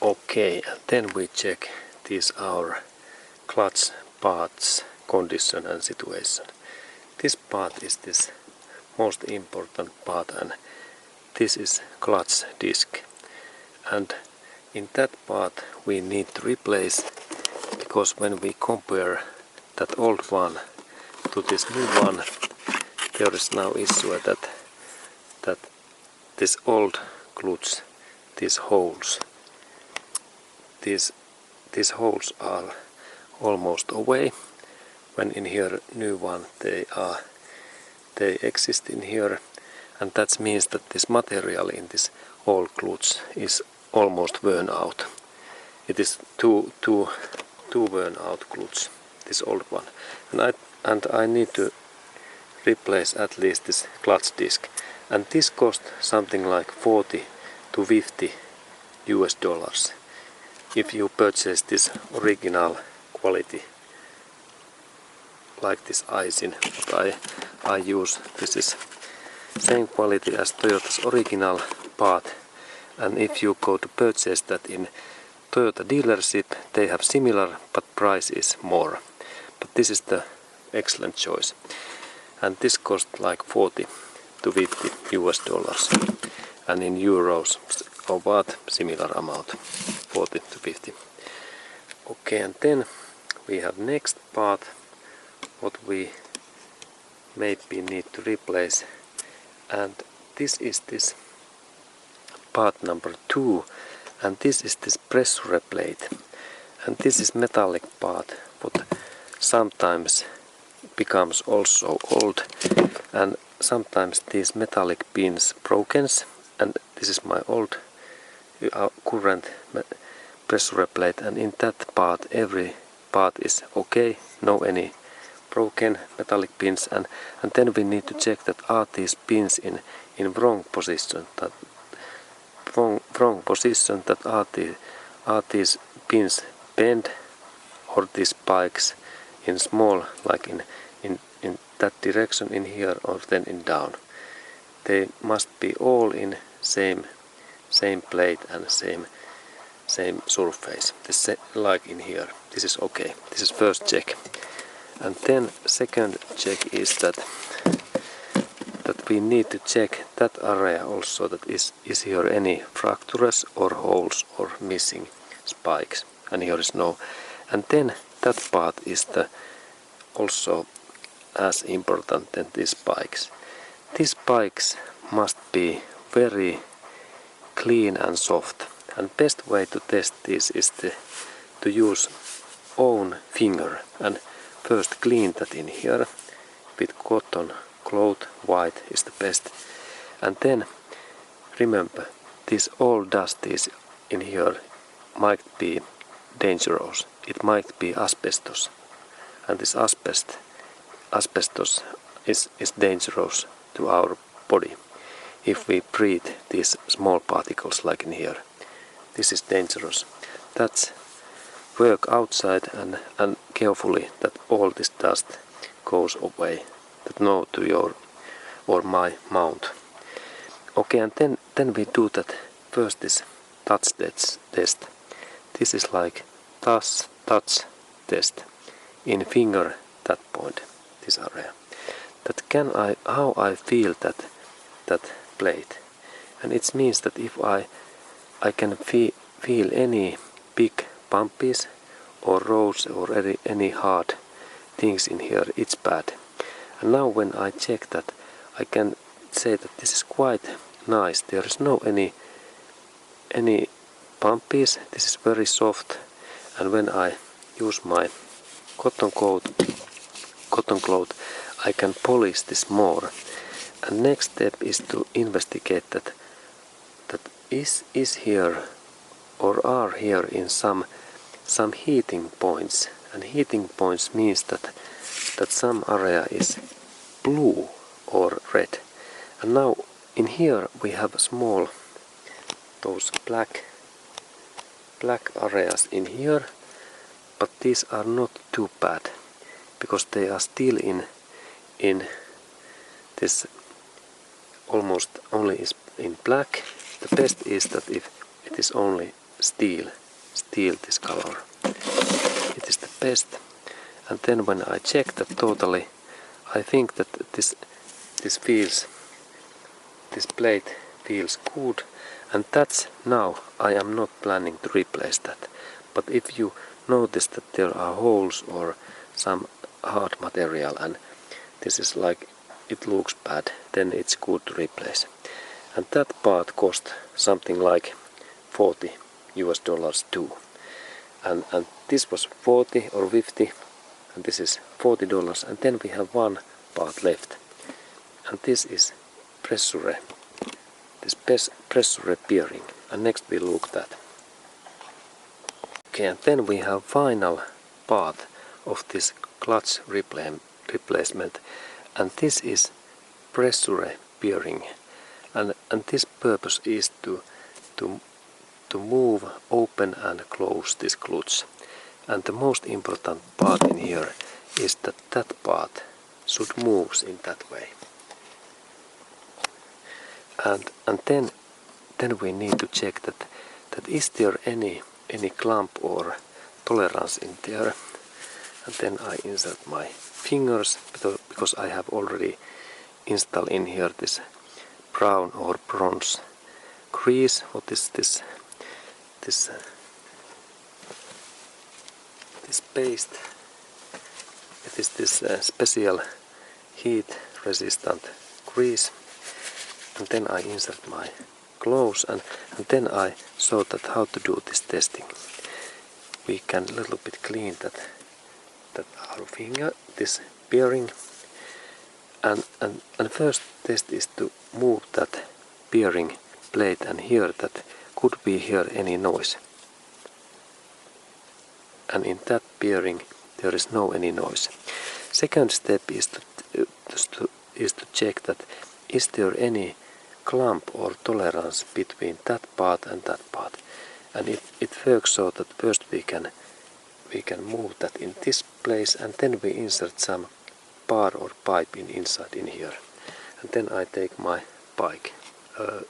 Okay, and then we check this our clutch parts condition and situation. This part is this most important part, and this is clutch disc, and in that part we need to replace, because when we compare that old one to this new one, there is now issue that this old clutch, these holes are almost away, when in here new one they exist in here, and that means that this material in this old clutch is almost worn out. It is too worn out clutch, this old one, and I need to replace at least this clutch disc, and this cost something like 40 to 50 US dollars if you purchase this original quality, like this icing what I use. This is same quality as Toyota's original part, and if you go to purchase that in Toyota dealership, they have similar but price is more, but this is the excellent choice, and this cost like 40 to 50 US dollars, and in euros about similar amount, 40 to 50. Okay, and then we have next part what we maybe need to replace, and this is this part number 2, and this is this pressure plate, and this is metallic part but sometimes becomes also old, and sometimes these metallic pins broken, and this is my old current pressure plate, and in that part every part is okay, no any broken metallic pins, and then we need to check that are these pins in wrong position, that wrong position, that are these pins bent, or these spikes in small, like in that direction in here, or then in down. They must be all in same plate and same surface. This like in here. This is okay. This is first check. And then second check is that we need to check that area also, that is here any fractures or holes or missing spikes, and here is no. And then that part is also as important than these spikes. These spikes must be very clean and soft, and best way to test this is to use own finger, and first clean that in here with cotton cloth, white is the best, and then remember this all dust is in here might be dangerous, it might be asbestos, and this asbestos is dangerous to our body if we breathe these small particles like in here. This is dangerous. That's work outside and carefully that all this dust goes away, that no to your or my mount. Okay, and then we do that first this touch test. This is like touch test in finger, that point, this area. That how I feel that plate, and it means that if I can feel any big bumpies or roads or any hard things in here, it's bad. And now when I check that, I can say that this is quite nice. There is no any bumpies. This is very soft, and when I use my cotton cloth, I can polish this more. And next step is to investigate that is here or are here in some heating points, and heating points means that some area is blue or red. And now in here we have small those black areas in here, but these are not too bad because they are still in this almost only is in black. The best is that if it is only steel this color. It is the best. And then when I check that totally, I think that this plate feels good, and that's now I am not planning to replace that. But if you notice that there are holes or some hard material and this is like it looks bad, then it's good to replace. And that part cost something like $40 too. And this was 40 or 50, and this is $40, and then we have one part left. And this is pressure, this pressure bearing. And next we look at that. Okay, and then we have final part of this clutch replacement, and this is pressure bearing. And this purpose is to move, open and close this clutch. And the most important part in here is that that part should move in that way. And then we need to check that is there any clump or tolerance in there. And then I insert my fingers because I have already installed in here this brown or bronze grease. What is this paste? It is this special heat resistant grease. And then I insert my gloves and then I show that how to do this testing. We can a little bit clean that our finger, this bearing, and first test is to move that bearing plate and hear that could we hear any noise. And in that bearing there is no any noise. Second step is to check that is there any clump or tolerance between that part and that part. And it works so that first we can move that in this place, and then we insert some bar or pipe inside in here. And then I take my pike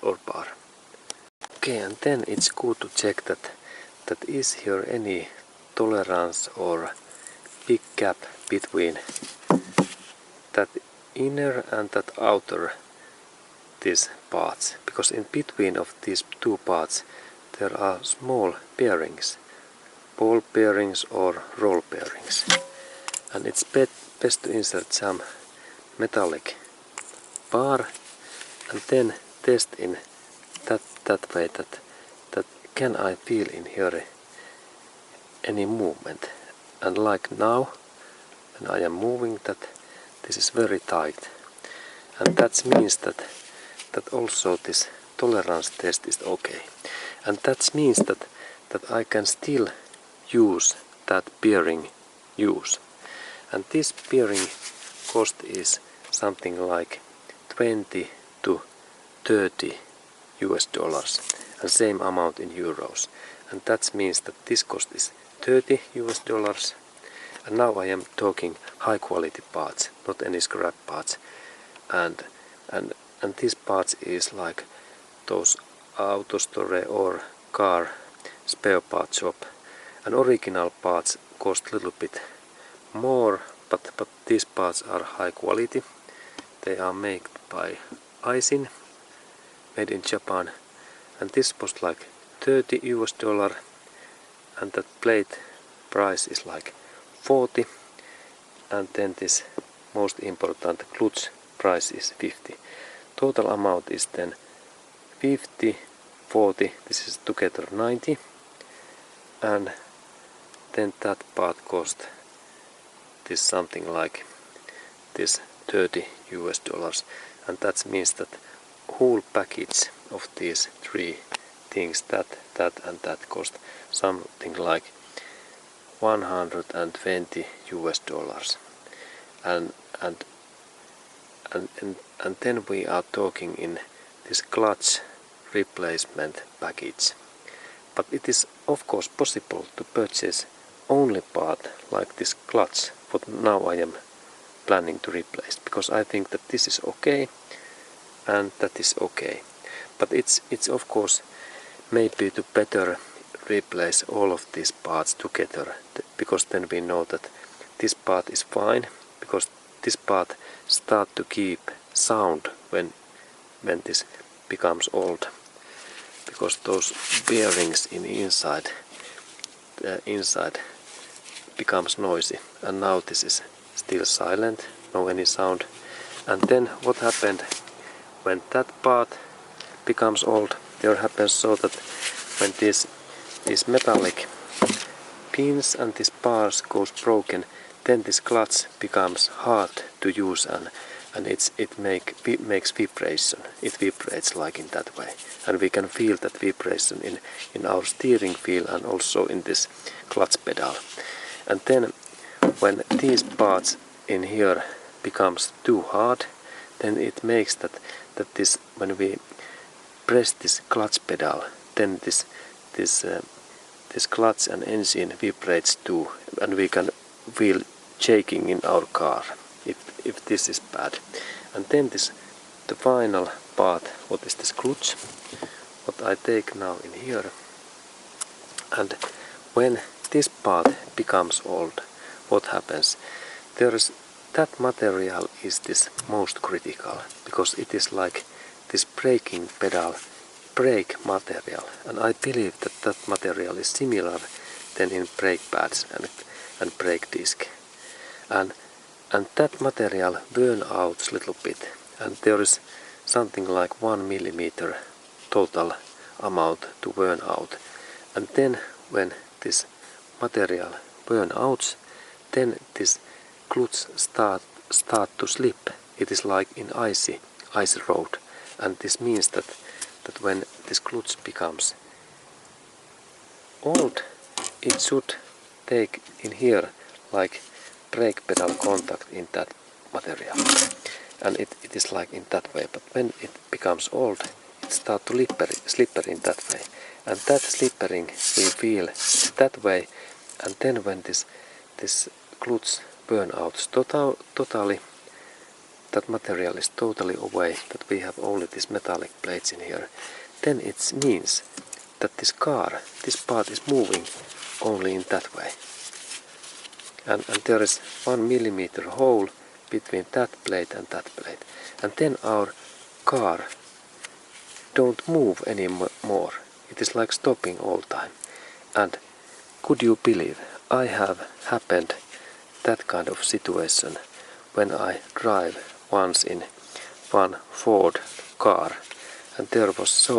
or bar. Okay, and then it's good to check that is here any tolerance or big gap between that inner and that outer these parts, because in between of these two parts there are small bearings, ball bearings or roll bearings, and it's best to insert some metallic bar and then test in that way that can I feel in here any movement. And like now when I am moving that this is very tight, and that means that also this tolerance test is okay, and that means that I can still use that bearing use. And this bearing cost is something like 20 to 30 US dollars, and same amount in euros. And that means that this cost is 30 US dollars. And now I am talking high quality parts, not any scrap parts. And these parts is like those auto store or car spare part shop. And original parts cost a little bit more, but these parts are high quality. They are made by Aisin, made in Japan. And this was like 30 US dollar, and that plate price is like 40, and then this most important clutch price is 50. Total amount is then 50, 40, this is together 90, and then that part cost this something like this 30 US dollars, and that means that whole package of these three things, that and that cost something like 120 US dollars, and then we are talking in this clutch replacement package. But it is of course possible to purchase only part like this clutch what now I am planning to replace, because I think that this is okay and that is okay. But it's of course maybe to better replace all of these parts together, because then we know that this part is fine, because this part start to keep sound when this becomes old, because those bearings in the inside becomes noisy, and now this is still silent, no any sound. And then what happened when that part becomes old? There happens so that when these metallic pins and these bars goes broken, then this clutch becomes hard to use, and it makes vibration. It vibrates like in that way, and we can feel that vibration in our steering wheel and also in this clutch pedal. And then when these parts in here becomes too hard, then it makes that this, when we press this clutch pedal, then this clutch and engine vibrates too, and we can feel shaking in our car if this is bad. And then the final part, what is this clutch, what I take now in here. And when this part becomes old, what happens? That material is this most critical, because it is like this braking pedal brake material, and I believe that material is similar than in brake pads and brake disc, and that material burn out a little bit, and there is something like 1 millimeter total amount to burn out. And then when this material burn out, then this clutch start to slip. It is like in icy road, and this means that when this clutch becomes old, it should take in here like brake pedal contact in that material, and it is like in that way. But when it becomes old, it starts to slippery in that way, and that slippering we feel that way. And then when this clutch burn out totally, that material is totally away, that we have only these metallic plates in here, then it means that this part is moving only in that way. And there is 1 millimeter hole between that plate and that plate. And then our car don't move anymore. It is like stopping all time. And could you believe, I have happened that kind of situation when I drive once in one Ford car, and there was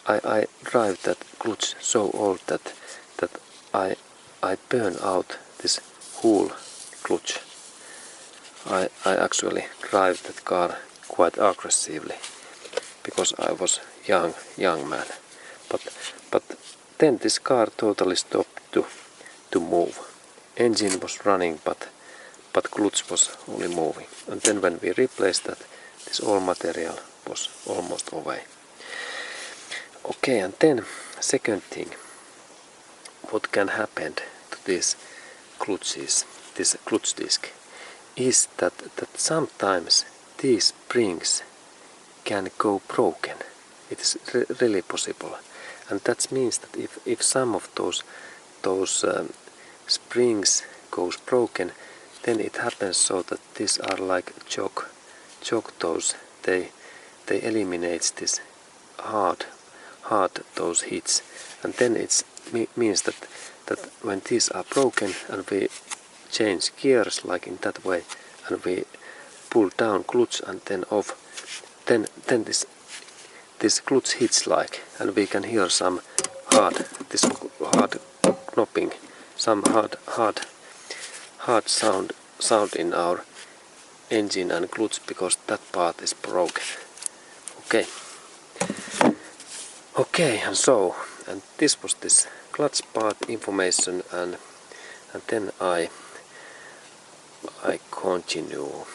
I drive that clutch so old that I burn out this whole clutch. I actually drive that car quite aggressively, because I was young man. But then this car totally stopped to move. Engine was running, but clutch was only moving. And then when we replaced that, this all material was almost away. Okay, and then second thing, what can happen to these clutches, this clutch disc, is that sometimes these springs can go broken. It is really possible, and that means that if some of those springs goes broken, then it happens so that these are like choke toes. They eliminate this hard those hits, and then it means that when these are broken and we change gears like in that way, and we pull down clutch and then off, then this clutch hits like, and we can hear some hard knopping, some hard sound in our engine and clutch, because that part is broken. Okay, and this was this clutch part information, and then I continue.